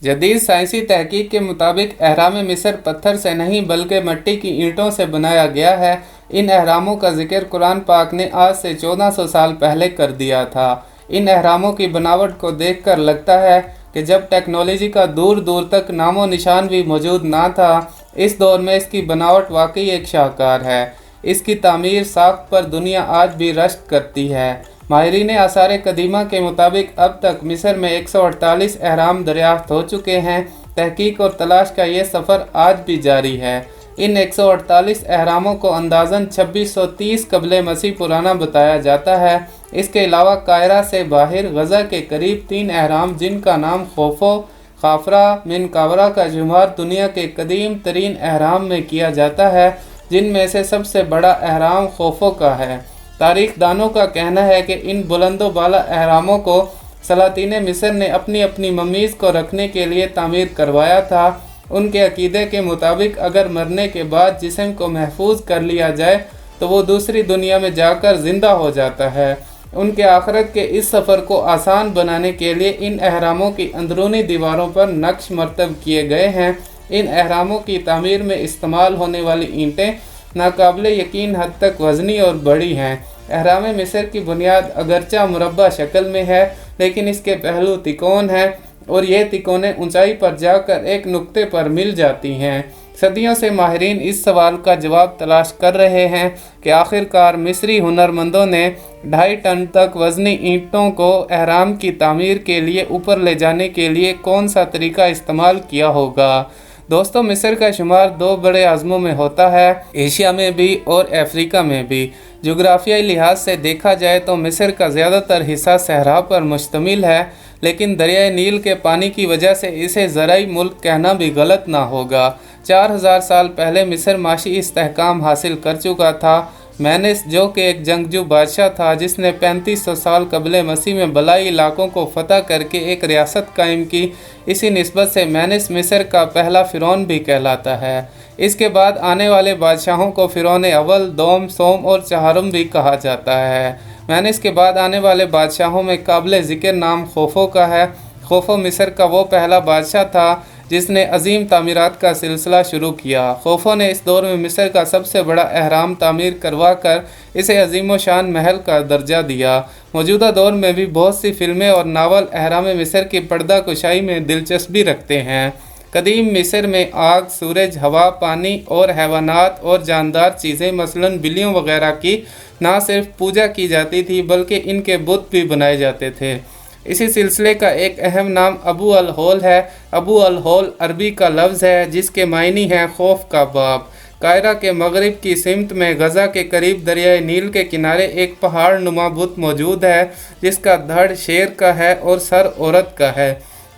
जदीद साइंसी तहकीक के मुताबिक अहराम मिस्र पत्थर से नहीं बल्कि मिट्टी की ईंटों से बनाया गया है। इन अहरामों का जिक्र कुरान पाक ने आज से 1400 साल पहले कर दिया था। इन अहरामों की बनावट को देखकर लगता है कि जब टेक्नोलॉजी का दूर दूर तक नामो निशान भी मौजूद ना था, इस दौर में इसकी बनावट वाकई एक शाहकार है। इसकी तामीर साख्त पर दुनिया आज भी रश्क करती है। माहिरीन आसार कदीमा के मुताबिक अब तक मिस्र में 148 अहराम दरियाफ्त हो चुके हैं। तहकीक और तलाश का ये सफ़र आज भी जारी है। इन 148 अहरामों को अंदाज़न 2630 कबले मसीह पुराना बताया जाता है। इसके अलावा कायरा से बाहर गज़ा के करीब 3 अहराम जिनका नाम खोफो खाफरा मिन कावरा का शुमार दुनिया के कदीम तरीन अहराम में किया जाता है, जिनमें से सबसे बड़ा अहराम खोफो का है। तारीख दानों का कहना है कि इन बुलंदो बाला अहरामों को सलातीन मिस्र ने अपनी अपनी ममीज़ को रखने के लिए तामीर करवाया था। उनके अकीदे के मुताबिक अगर मरने के बाद जिस्म को महफूज कर लिया जाए तो वो दूसरी दुनिया में जाकर ज़िंदा हो जाता है। उनके आखिरत के इस सफ़र को आसान बनाने के लिए इन अहरामों की अंदरूनी दीवारों पर नक्श मरतब किए गए हैं। इन अहरामों की तामीर में इस्तेमाल होने वाली ईंटें नाकाबिले यकीन हद तक वज़नी और बड़ी हैं। अहराम मिस्र की बुनियाद अगरचा मुरब्बा शक्ल में है, लेकिन इसके पहलू तिकोन हैं और ये तिकोने ऊंचाई पर जाकर एक नुक्ते पर मिल जाती हैं। सदियों से माहिरीन इस सवाल का जवाब तलाश कर रहे हैं कि आखिरकार मिस्री हुनरमंदों ने 2.5 टन तक वज़नी ईंटों को अहराम की तामीर के लिए ऊपर ले जाने के लिए कौन सा तरीका इस्तेमाल किया होगा। दोस्तों, मिस्र का शुमार 2 बड़े आज़मों में होता है, एशिया में भी और अफ्रीका में भी। जोग्राफियाई लिहाज से देखा जाए तो मिस्र का ज़्यादातर हिस्सा सहरा पर मुश्तमिल है, लेकिन दरियाए नील के पानी की वजह से इसे ज़राई मुल्क कहना भी गलत ना होगा। 4000 साल पहले मिस्र माशी इस्तेहकाम हासिल कर चुका था। मैनेस, जो कि एक जंगजू बादशाह था जिसने 3500 साल कबले मसीह में बलाई इलाकों को फतह करके एक रियासत कायम की, इसी निस्बत से मैनेस मिस्र का पहला फ़िरौन भी कहलाता है। इसके बाद आने वाले बादशाहों को फ़िरौन अव्वल, दोम, सोम और चहारुम भी कहा जाता है। मैनेस के बाद आने वाले बादशाहों में काबिल ज़िक्र नाम खोफो का है। खोफो मिस्र का वो पहला बादशाह था जिसने अजीम तामीरात का सिलसिला शुरू किया। खोफो ने इस दौर में मिस्र का सबसे बड़ा अहराम तामीर करवा कर इसे अजीम शान महल का दर्जा दिया। मौजूदा दौर में भी बहुत सी फिल्में और नावल अहराम मिस्र की पर्दा कुशाई में दिलचस्पी रखते हैं। कदीम मिस्र में आग, सूरज, हवा, पानी और हैवानात और जानदार चीज़ें मसलन बिल्लियों वगैरह की ना सिर्फ पूजा की जाती थी बल्कि इनके बुत भी बनाए जाते थे। इसी सिलसिले का एक अहम नाम अबू अल होल है। अबू अल होल अरबी का लफ्ज़ है जिसके मायनी है खौफ का बाप। कायरा के मगरिब की सिमत में गज़ा के करीब दरियाए नील के किनारे एक पहाड़ नुमा बुत मौजूद है जिसका धड़ शेर का है और सर औरत का है।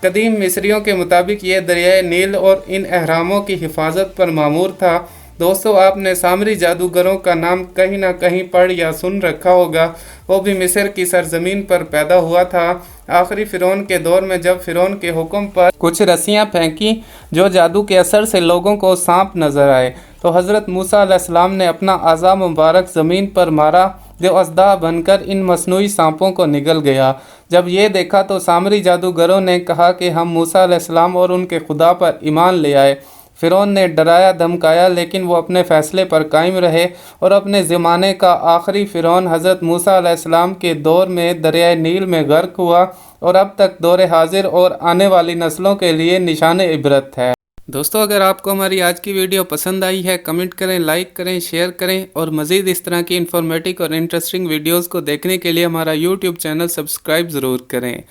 कदीम मिस्रियों के मुताबिक ये दरियाए नील और इन अहरामों की हिफाजत पर मामूर था। दोस्तों, आपने सामरी जादूगरों का नाम कहीं ना कहीं पढ़ या सुन रखा होगा। वो भी मिस्र की सरजमीन पर पैदा हुआ था। आखिरी फ़िरौन के दौर में जब फ़िरौन के हुक्म पर कुछ रस्सियाँ फेंकी जो जादू के असर से लोगों को सांप नज़र आए, तो हज़रत मूसा अलैहिस्सलाम ने अपना आज़ा मुबारक ज़मीन पर मारा जो अज़दा बनकर इन मसनूई सांपों को निगल गया। जब ये देखा तो सामरी जादूगरों ने कहा कि हम मूसा अलैहिस्सलाम और उनके खुदा पर ईमान ले आए। फ़िरौन ने डराया धमकाया, लेकिन वो अपने फ़ैसले पर कायम रहे और अपने ज़माने का आखिरी फ़िरौन हज़रत मूसा अलैहिस्सलाम के दौर में दरियाए नील में गर्क हुआ और अब तक दौर हाजिर और आने वाली नस्लों के लिए निशान इबरत है। दोस्तों, अगर आपको हमारी आज की वीडियो पसंद आई है, कमेंट करें, लाइक करें, शेयर करें और मज़ीद इस तरह की इन्फॉर्मेटिव और इंटरेस्टिंग वीडियोज़ को देखने के लिए हमारा यूट्यूब चैनल सब्सक्राइब ज़रूर करें।